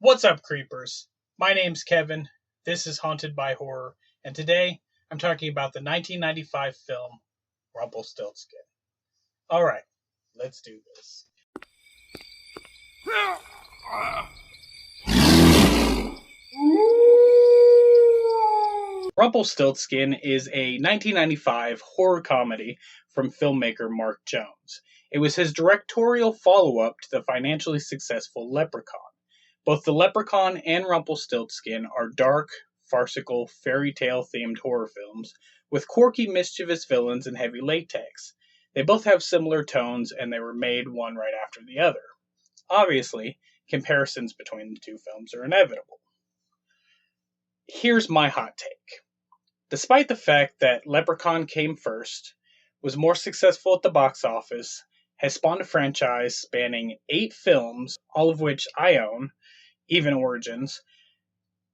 What's up, creepers? My name's Kevin, this is Haunted by Horror, and today I'm talking about the 1995 film Rumpelstiltskin. Alright, let's do this. Rumpelstiltskin is a 1995 horror comedy from filmmaker Mark Jones. It was his directorial follow-up to the financially successful Leprechaun. Both the Leprechaun and Rumpelstiltskin are dark, farcical, fairy tale themed horror films with quirky, mischievous villains and heavy latex. They both have similar tones and they were made one right after the other. Obviously, comparisons between the two films are inevitable. Here's my hot take. Despite the fact that Leprechaun came first, was more successful at the box office, has spawned a franchise spanning 8 films, all of which I own, even Origins,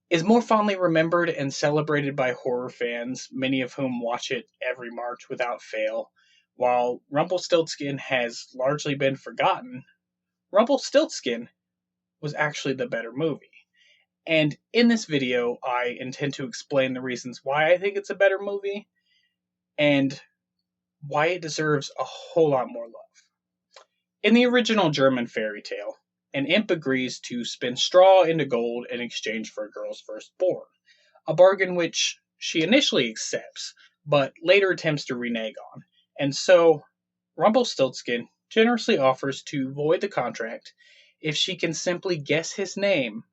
is more fondly remembered and celebrated by horror fans, many of whom watch it every March without fail. While Rumpelstiltskin has largely been forgotten, Rumpelstiltskin was actually the better movie. And in this video, I intend to explain the reasons why I think it's a better movie and why it deserves a whole lot more love. In the original German fairy tale, an imp agrees to spin straw into gold in exchange for a girl's firstborn, a bargain which she initially accepts, but later attempts to renege on. And so, Rumpelstiltskin generously offers to void the contract if she can simply guess his name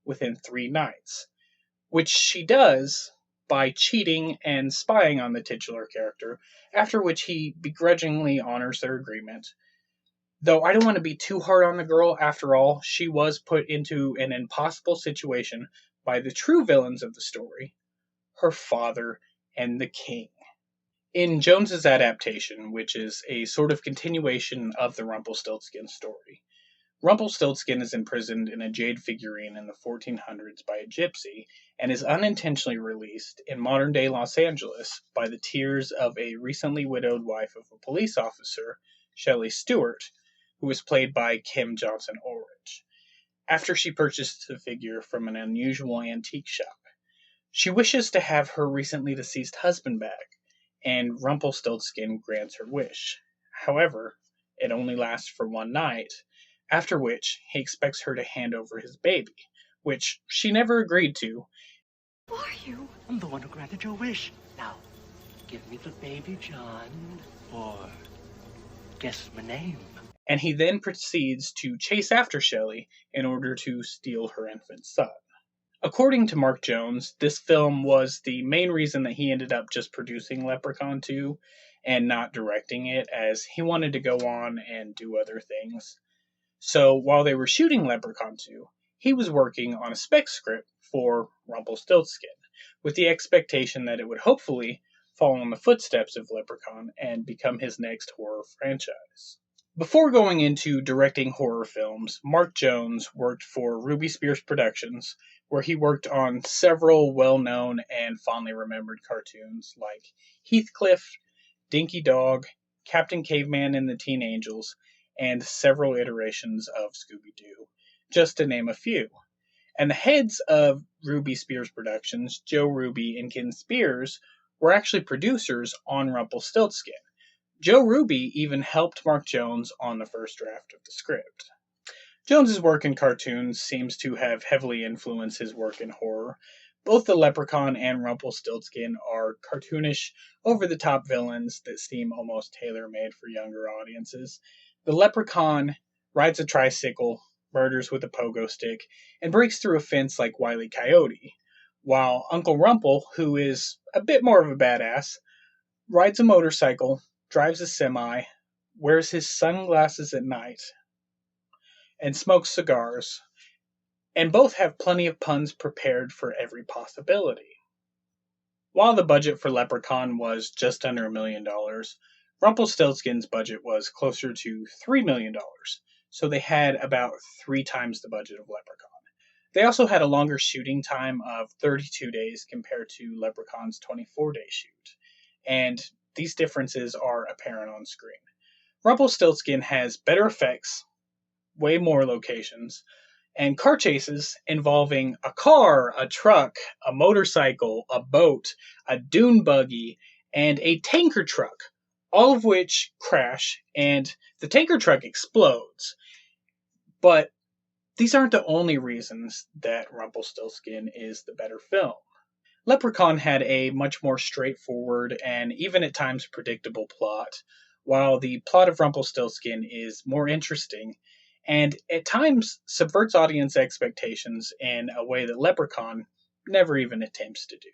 within 3 nights, which she does by cheating and spying on the titular character, after which he begrudgingly honors their agreement. Though I don't want to be too hard on the girl, after all, she was put into an impossible situation by the true villains of the story, her father and the king. In Jones's adaptation, which is a sort of continuation of the Rumpelstiltskin story, Rumpelstiltskin is imprisoned in a jade figurine in the 1400s by a gypsy and is unintentionally released in modern-day Los Angeles by the tears of a recently widowed wife of a police officer, Shelley Stewart, who was played by Kim Johnson-Ulrich, after she purchased the figure from an unusual antique shop. She wishes to have her recently deceased husband back, and Rumpelstiltskin grants her wish. However, it only lasts for one night, after which he expects her to hand over his baby, which she never agreed to. Who are you? I'm the one who granted your wish. Now, give me the baby, John, or guess my name. And he then proceeds to chase after Shelley in order to steal her infant son. According to Mark Jones, this film was the main reason that he ended up just producing Leprechaun 2 and not directing it, as he wanted to go on and do other things. So while they were shooting Leprechaun 2, he was working on a spec script for Rumpelstiltskin, with the expectation that it would hopefully follow in the footsteps of Leprechaun and become his next horror franchise. Before going into directing horror films, Mark Jones worked for Ruby Spears Productions, where he worked on several well-known and fondly remembered cartoons like Heathcliff, Dinky Dog, Captain Caveman and the Teen Angels, and several iterations of Scooby-Doo, just to name a few. And the heads of Ruby Spears Productions, Joe Ruby and Ken Spears, were actually producers on Rumpelstiltskin. Joe Ruby even helped Mark Jones on the first draft of the script. Jones's work in cartoons seems to have heavily influenced his work in horror. Both the Leprechaun and Rumpelstiltskin are cartoonish, over-the-top villains that seem almost tailor-made for younger audiences. The Leprechaun rides a tricycle, murders with a pogo stick, and breaks through a fence like Wile E. Coyote, while Uncle Rumple, who is a bit more of a badass, rides a motorcycle, drives a semi, wears his sunglasses at night, and smokes cigars, and both have plenty of puns prepared for every possibility. While the budget for Leprechaun was just under $1 million, Rumpelstiltskin's budget was closer to $3 million, so they had about 3 times the budget of Leprechaun. They also had a longer shooting time of 32 days compared to Leprechaun's 24-day shoot, and these differences are apparent on screen. Rumpelstiltskin has better effects, way more locations, and car chases involving a car, a truck, a motorcycle, a boat, a dune buggy, and a tanker truck, all of which crash, and the tanker truck explodes. But these aren't the only reasons that Rumpelstiltskin is the better film. Leprechaun had a much more straightforward and even at times predictable plot, while the plot of Rumpelstiltskin is more interesting and at times subverts audience expectations in a way that Leprechaun never even attempts to do,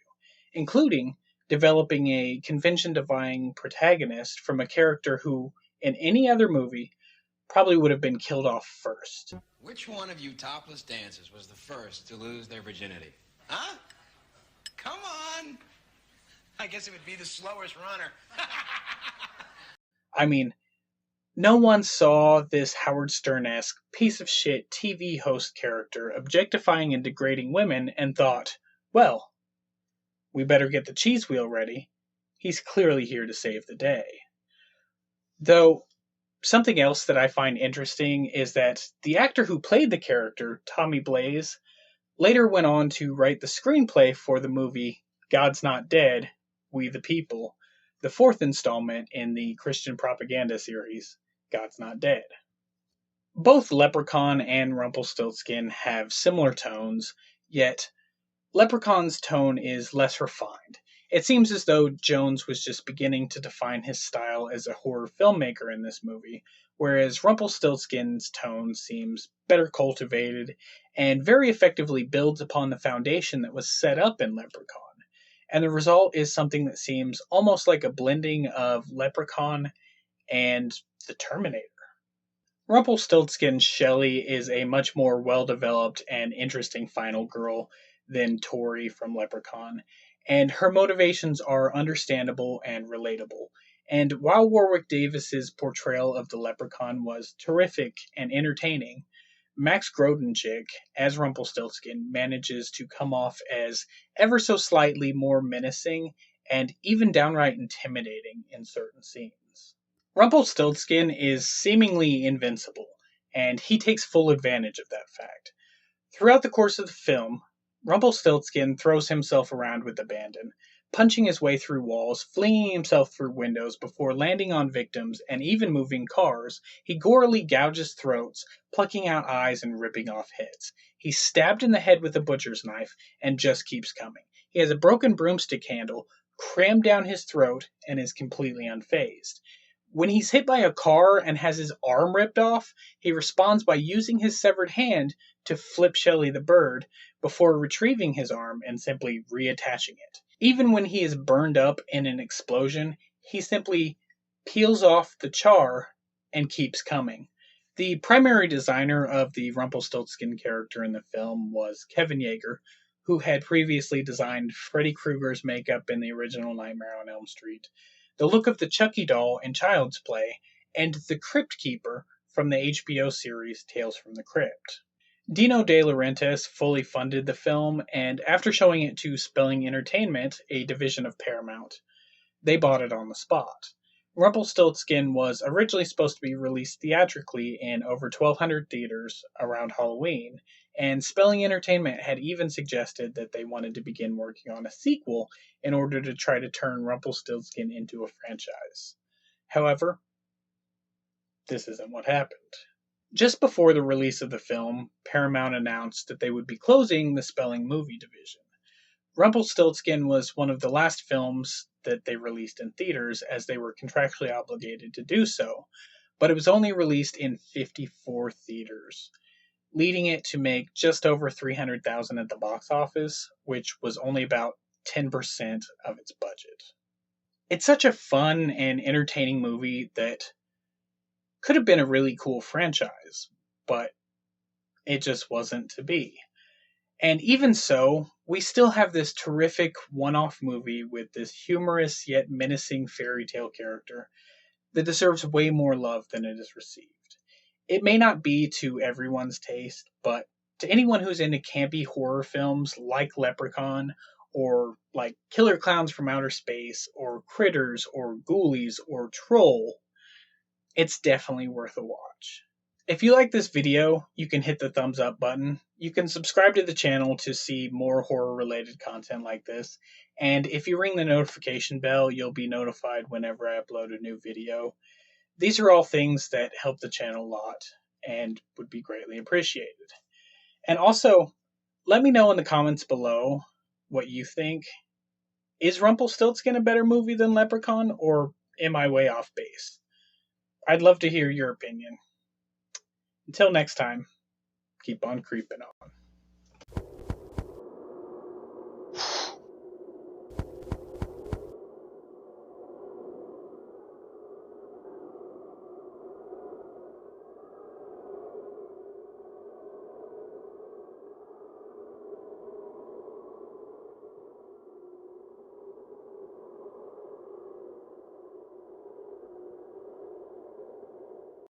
including developing a convention defying protagonist from a character who, in any other movie, probably would have been killed off first. Which one of you topless dancers was the first to lose their virginity? Huh? Come on! I guess it would be the slowest runner. I mean, no one saw this Howard Stern-esque piece of shit TV host character objectifying and degrading women and thought, well, we better get the cheese wheel ready. He's clearly here to save the day. Though, something else that I find interesting is that the actor who played the character, Tommy Blaze, later went on to write the screenplay for the movie God's Not Dead, We the People, the fourth installment in the Christian propaganda series, God's Not Dead. Both Leprechaun and Rumpelstiltskin have similar tones, yet Leprechaun's tone is less refined. It seems as though Jones was just beginning to define his style as a horror filmmaker in this movie, whereas Rumpelstiltskin's tone seems better cultivated and very effectively builds upon the foundation that was set up in Leprechaun. And the result is something that seems almost like a blending of Leprechaun and the Terminator. Rumpelstiltskin's Shelley is a much more well developed and interesting final girl than Tori from Leprechaun, and her motivations are understandable and relatable. And while Warwick Davis's portrayal of the Leprechaun was terrific and entertaining, Max Grodenchik as Rumpelstiltskin manages to come off as ever so slightly more menacing and even downright intimidating in certain scenes. Rumpelstiltskin is seemingly invincible, and he takes full advantage of that fact. Throughout the course of the film, Rumpelstiltskin throws himself around with abandon, punching his way through walls, flinging himself through windows before landing on victims and even moving cars. He gorily gouges throats, plucking out eyes and ripping off heads. He's stabbed in the head with a butcher's knife and just keeps coming. He has a broken broomstick handle crammed down his throat and is completely unfazed. When he's hit by a car and has his arm ripped off, he responds by using his severed hand to flip Shelley the bird before retrieving his arm and simply reattaching it. Even when he is burned up in an explosion, he simply peels off the char and keeps coming. The primary designer of the Rumpelstiltskin character in the film was Kevin Yeager, who had previously designed Freddy Krueger's makeup in the original Nightmare on Elm Street, the look of the Chucky doll in Child's Play, and the Crypt Keeper from the HBO series Tales from the Crypt. Dino De Laurentiis fully funded the film, and after showing it to Spelling Entertainment, a division of Paramount, they bought it on the spot. Rumpelstiltskin was originally supposed to be released theatrically in over 1,200 theaters around Halloween, and Spelling Entertainment had even suggested that they wanted to begin working on a sequel in order to try to turn Rumpelstiltskin into a franchise. However, this isn't what happened. Just before the release of the film, Paramount announced that they would be closing the Spelling movie division. Rumpelstiltskin was one of the last films that they released in theaters as they were contractually obligated to do so, but it was only released in 54 theaters, leading it to make just over $300,000 at the box office, which was only about 10% of its budget. It's such a fun and entertaining movie that could have been a really cool franchise, but it just wasn't to be. And even so, we still have this terrific one-off movie with this humorous yet menacing fairy tale character that deserves way more love than it has received. It may not be to everyone's taste, but to anyone who's into campy horror films like Leprechaun, or like Killer Clowns from Outer Space, or Critters, or Ghoulies, or Troll, it's definitely worth a watch. If you like this video, you can hit the thumbs up button. You can subscribe to the channel to see more horror related content like this. And if you ring the notification bell, you'll be notified whenever I upload a new video. These are all things that help the channel a lot and would be greatly appreciated. And also, let me know in the comments below what you think. Is Rumpelstiltskin a better movie than Leprechaun, or am I way off base? I'd love to hear your opinion. Until next time, keep on creeping on.